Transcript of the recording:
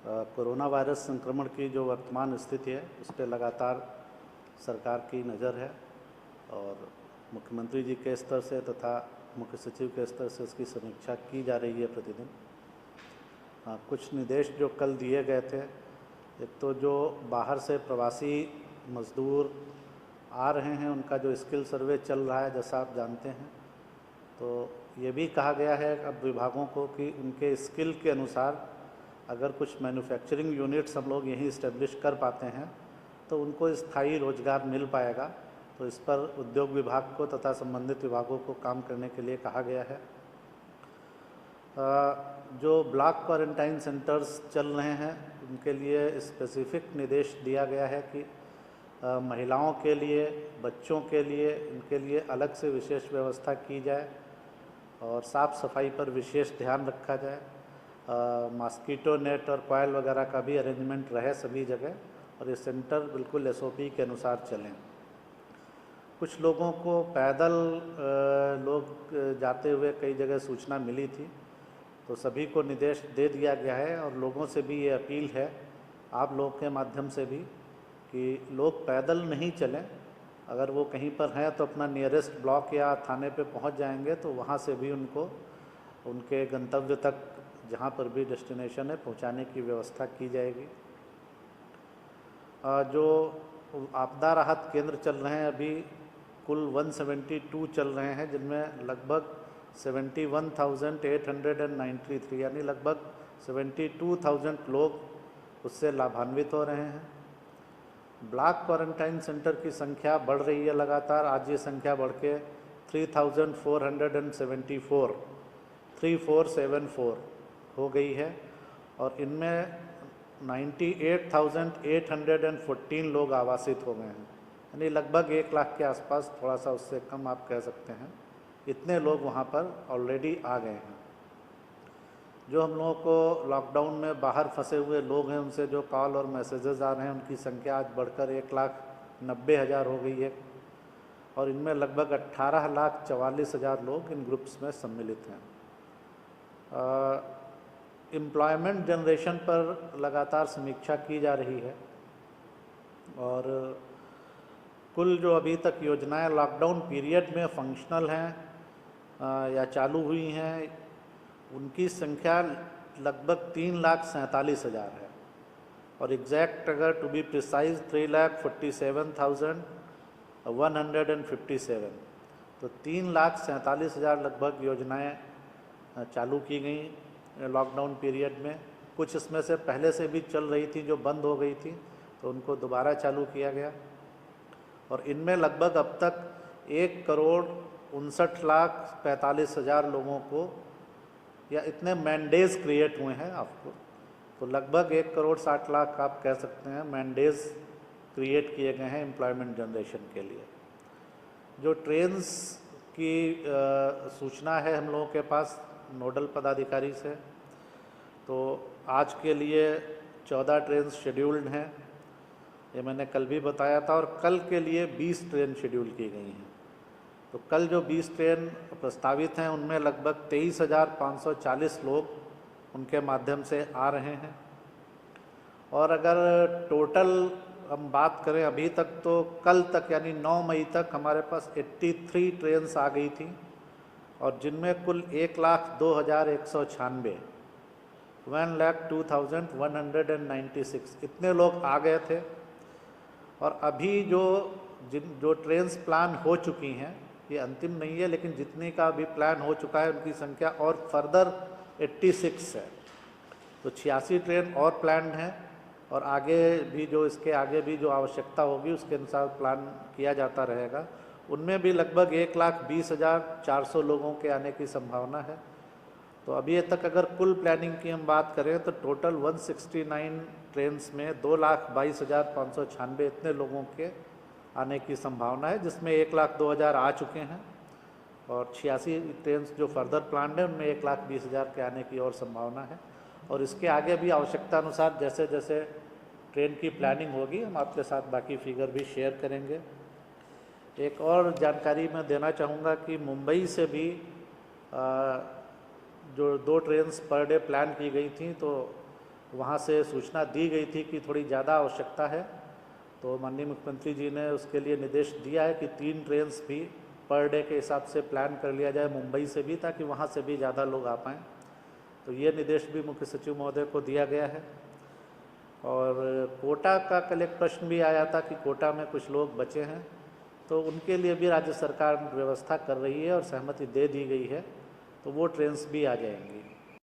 Corona virus संक्रमण की जो वर्तमान स्थिति है उस पर लगातार सरकार की नज़र है और मुख्यमंत्री जी के स्तर से तथा मुख्य सचिव के स्तर से इसकी समीक्षा की जा रही है प्रतिदिन। कुछ निर्देश जो कल दिए गए थे, एक तो जो बाहर से प्रवासी मजदूर आ रहे हैं उनका जो स्किल सर्वे चल रहा है, जैसा आप जानते हैं, तो ये भी कहा गया है अब विभागों को कि उनके स्किल के अनुसार अगर कुछ मैन्युफैक्चरिंग यूनिट्स हम लोग यहीं इस्टेब्लिश कर पाते हैं तो उनको स्थायी रोजगार मिल पाएगा। तो इस पर उद्योग विभाग को तथा संबंधित विभागों को काम करने के लिए कहा गया है। जो ब्लॉक क्वारंटाइन सेंटर्स चल रहे हैं उनके लिए स्पेसिफिक निर्देश दिया गया है कि महिलाओं के लिए, बच्चों के लिए, इनके लिए अलग से विशेष व्यवस्था की जाए और साफ़ सफाई पर विशेष ध्यान रखा जाए। मॉस्किटो नेट और कॉयल वगैरह का भी अरेंजमेंट रहे सभी जगह और ये सेंटर बिल्कुल SOP के अनुसार चलें। कुछ लोगों को पैदल लोग जाते हुए कई जगह सूचना मिली थी, तो सभी को निर्देश दे दिया गया है और लोगों से भी ये अपील है, आप लोगों के माध्यम से भी, कि लोग पैदल नहीं चलें। अगर वो कहीं पर हैं तो अपना नियरेस्ट ब्लॉक या थाने पे पहुंच जाएंगे तो वहां से भी उनको उनके गंतव्य तक, जहां पर भी डेस्टिनेशन है, पहुंचाने की व्यवस्था की जाएगी। जो आपदा राहत केंद्र चल रहे हैं अभी कुल 172 चल रहे हैं, जिनमें लगभग 71,893 यानी लगभग 72,000 लोग उससे लाभान्वित हो रहे हैं। ब्लॉक क्वारंटाइन सेंटर की संख्या बढ़ रही है लगातार। आज ये संख्या बढ़ के 3474 हो गई है और इनमें 98,814 लोग आवासित हो गए हैं, यानी लगभग 1 लाख के आसपास, थोड़ा सा उससे कम आप कह सकते हैं। इतने लोग वहाँ पर ऑलरेडी आ गए हैं। जो हम लोगों को लॉकडाउन में बाहर फंसे हुए लोग हैं, उनसे जो कॉल और मैसेजेस आ रहे हैं, उनकी संख्या आज बढ़कर 1,90,000 हो गई है और इनमें लगभग 18,44,000 लोग इन ग्रुप्स में सम्मिलित हैं। एम्प्लॉयमेंट जनरेशन पर लगातार समीक्षा की जा रही है और कुल जो अभी तक योजनाएं लॉकडाउन पीरियड में फंक्शनल हैं या चालू हुई हैं, उनकी संख्या लगभग 3,47,000 है और एग्जैक्ट अगर टू बी प्रिसाइज 3,47,157। तो 3,47,000 लगभग योजनाएं चालू की गई लॉकडाउन पीरियड में। कुछ इसमें से पहले से भी चल रही थी जो बंद हो गई थी, तो उनको दोबारा चालू किया गया और इनमें लगभग अब तक 1,59,45,000 लोगों को या इतने मैंडेज क्रिएट हुए हैं आपको, तो लगभग 1,60,00,000 आप कह सकते हैं मैंडेज क्रिएट किए गए हैं एम्प्लॉयमेंट जनरेशन के लिए। जो ट्रेन्स की सूचना है हम लोगों के पास नोडल पदाधिकारी से, तो आज के लिए 14 ट्रेन शेड्यूल्ड हैं, ये मैंने कल भी बताया था, और कल के लिए 20 ट्रेन शेड्यूल की गई हैं। तो कल जो 20 ट्रेन प्रस्तावित हैं उनमें लगभग 23,540 लोग उनके माध्यम से आ रहे हैं। और अगर टोटल हम बात करें अभी तक, तो कल तक यानी 9 मई तक हमारे पास 83 ट्रेन्स आ गई थी और जिनमें कुल 1,02,196 1,02,196 इतने लोग आ गए थे। और अभी जो ट्रेन्स प्लान हो चुकी हैं, ये अंतिम नहीं है, लेकिन जितने का अभी प्लान हो चुका है उनकी संख्या और फर्दर 86 है। तो 86 ट्रेन और प्लान हैं और आगे भी इसके आगे भी जो आवश्यकता होगी उसके अनुसार प्लान किया जाता रहेगा। उनमें भी लगभग 1,20,400 लोगों के आने की संभावना है। तो अभी तक अगर कुल प्लानिंग की हम बात करें तो टोटल 169 ट्रेन्स में 2,22,596 इतने लोगों के आने की संभावना है, जिसमें 1,02,000 आ चुके हैं और 86 ट्रेन्स जो फर्दर प्लान है उनमें 1,20,000 के आने की और संभावना है। और इसके आगे भी आवश्यकता अनुसार जैसे जैसे ट्रेन की प्लानिंग होगी हम आपके साथ बाकी फिगर भी शेयर करेंगे। एक और जानकारी मैं देना चाहूँगा कि मुंबई से भी जो 2 ट्रेन्स पर डे प्लान की गई थी, तो वहाँ से सूचना दी गई थी कि थोड़ी ज़्यादा आवश्यकता है, तो माननीय मुख्यमंत्री जी ने उसके लिए निर्देश दिया है कि 3 ट्रेन भी पर डे के हिसाब से प्लान कर लिया जाए मुंबई से भी, ताकि वहाँ से भी ज़्यादा लोग आ पाएँ। तो ये निर्देश भी मुख्य सचिव महोदय को दिया गया है। और कोटा का कल एक प्रश्न भी आया था कि कोटा में कुछ लोग बचे हैं, तो उनके लिए भी राज्य सरकार व्यवस्था कर रही है और सहमति दे दी गई है, तो वो ट्रेन्स भी आ जाएंगी।